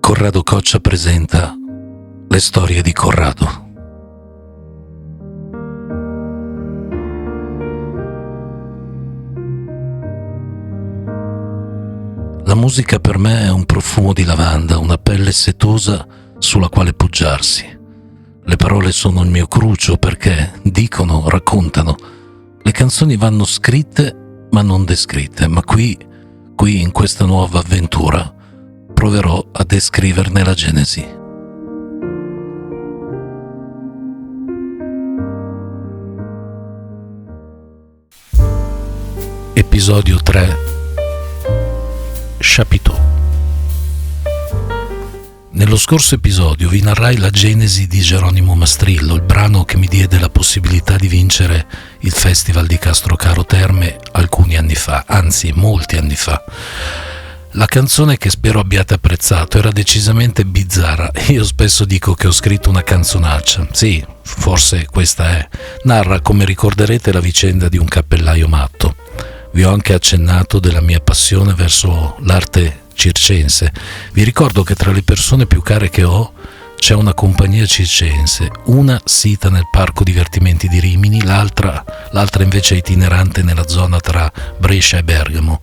Corrado Coccia presenta Le storie di Corrado. La musica per me è un profumo di lavanda, una pelle setosa sulla quale poggiarsi. Le parole sono il mio cruccio perché dicono, raccontano. Le canzoni vanno scritte ma non descritte, ma qui in questa nuova avventura proverò a descriverne la genesi. Episodio 3. Chapiteau. Nello scorso episodio vi narrai la genesi di Geronimo Mastrillo, il brano che mi diede la possibilità di vincere il Festival di Castrocaro Terme alcuni anni fa, anzi molti anni fa. La canzone, che spero abbiate apprezzato, era decisamente bizzarra. Io spesso dico che ho scritto una canzonaccia. Sì, forse questa è. Narra, come ricorderete, la vicenda di un cappellaio matto. Vi ho anche accennato della mia passione verso l'arte circense. Vi ricordo che tra le persone più care che ho c'è una compagnia circense, una sita nel parco divertimenti di Rimini, l'altra invece è itinerante nella zona tra Brescia e Bergamo.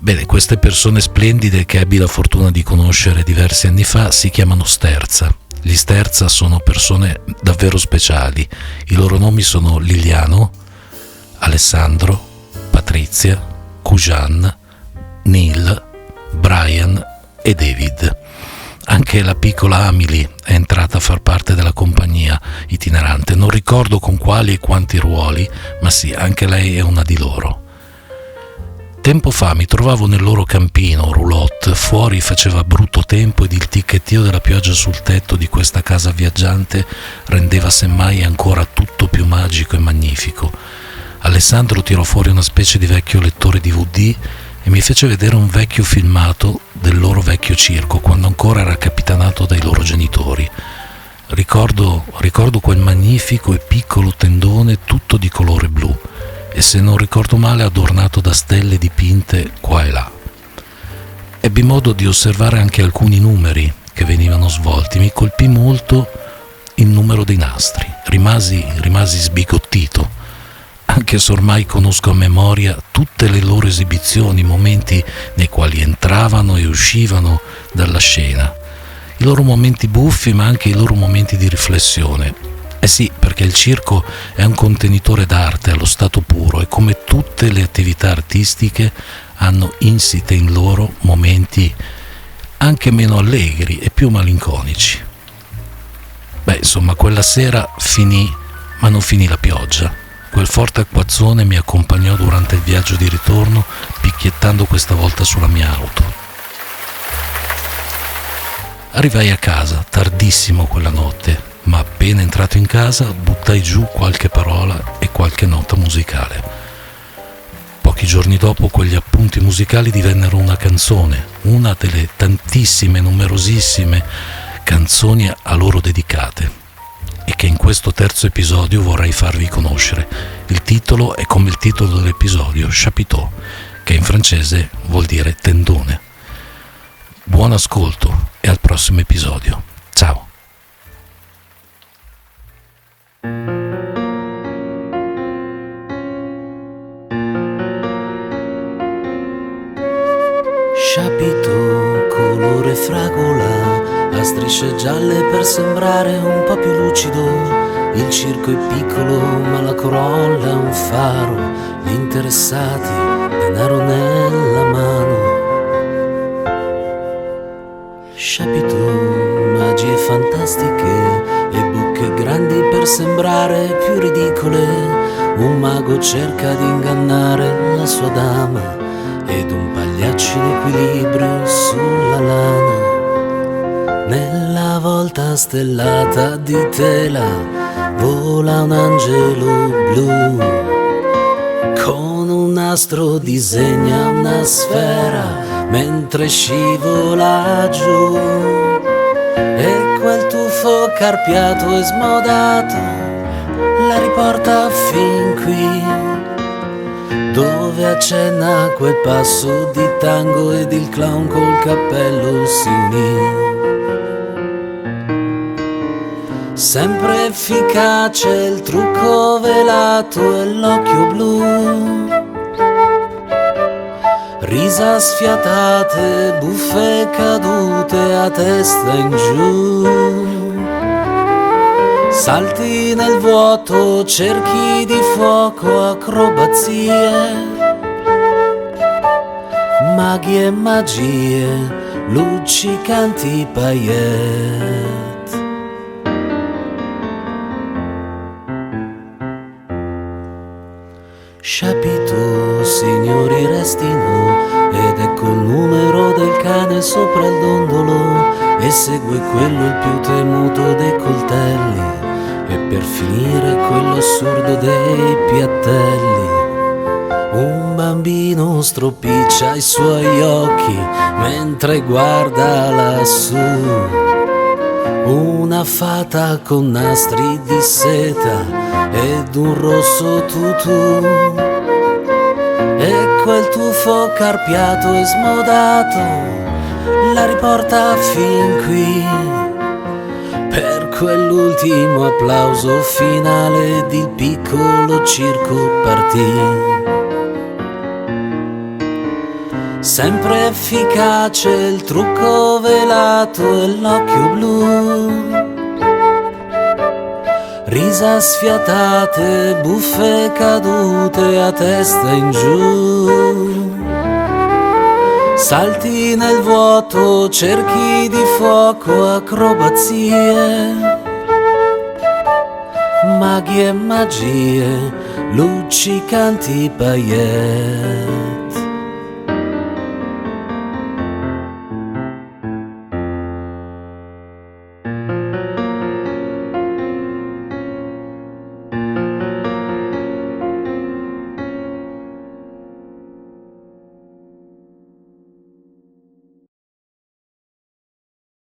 Bene, queste persone splendide che ebbi la fortuna di conoscere diversi anni fa si chiamano Sterza. Gli Sterza sono persone davvero speciali. I loro nomi sono Liliano, Alessandro, Patrizia, Cujan, Neil, Brian e David. Anche la piccola Amelie è entrata a far parte della compagnia itinerante. Non ricordo con quali e quanti ruoli, ma sì, anche lei è una di loro. Tempo fa mi trovavo nel loro campino, roulotte, fuori faceva brutto tempo ed il ticchettio della pioggia sul tetto di questa casa viaggiante rendeva semmai ancora tutto più magico e magnifico. Alessandro tirò fuori una specie di vecchio lettore DVD e mi fece vedere un vecchio filmato del loro vecchio circo, quando ancora era capitanato dai loro genitori. Ricordo quel magnifico e piccolo tendone tutto di colore blu, e se non ricordo male adornato da stelle dipinte qua e là. Ebbi modo di osservare anche alcuni numeri che venivano svolti. Mi colpì molto il numero dei nastri. Rimasi sbigottito, anche se ormai conosco a memoria tutte le loro esibizioni, momenti nei quali entravano e uscivano dalla scena, i loro momenti buffi ma anche i loro momenti di riflessione. Eh sì, perché il circo è un contenitore d'arte allo stato puro e come tutte le attività artistiche hanno insite in loro momenti anche meno allegri e più malinconici. Beh, insomma, quella sera finì, ma non finì la pioggia. Quel forte acquazzone mi accompagnò durante il viaggio di ritorno, picchiettando questa volta sulla mia auto. Arrivai a casa tardissimo quella notte, ma appena entrato in casa buttai giù qualche parola e qualche nota musicale. Pochi giorni dopo quegli appunti musicali divennero una canzone, una delle tantissime, numerosissime canzoni a loro dedicate, e che in questo terzo episodio vorrei farvi conoscere. Il titolo è come il titolo dell'episodio, Chapiteau, che in francese vuol dire tendone. Buon ascolto e al prossimo episodio. Ciao! Chapiteau, colore fragola, a strisce gialle per sembrare un po' più lucido. Il circo è piccolo ma la corolla è un faro, gli interessati, denaro nella mano. Chapiteau, magie fantastiche e bocche grandi per sembrare più ridicole. Un mago cerca di ingannare la sua dama ed un pagliaccio in equilibrio sulla lana. Nella volta stellata di tela vola un angelo blu, con un nastro disegna una sfera mentre scivola giù, e quel tuffo carpiato e smodato la riporta fin qui. dove accenna quel passo di tango ed il clown col cappello si unì. Sempre efficace il trucco velato e l'occhio blu, risa sfiatate, buffe cadute a testa in giù, salti nel vuoto, cerchi di fuoco, acrobazie, maghi e magie, luccicanti paillette. Chapiteau, signori restino, ed ecco il numero del cane sopra il dondolo, e segue quello il più temuto dei coltelli, e per finire quello assurdo dei piattelli. Un bambino stropiccia i suoi occhi mentre guarda lassù, una fata con nastri di seta ed un rosso tutù, e quel tuffo carpiato e smodato la riporta fin qui, per quell'ultimo applauso finale ed il piccolo circo partì. Sempre efficace il trucco velato e l'occhio blu, risa sfiatate, buffe cadute a testa in giù, salti nel vuoto, cerchi di fuoco, acrobazie, maghi e magie, luccicanti paillette.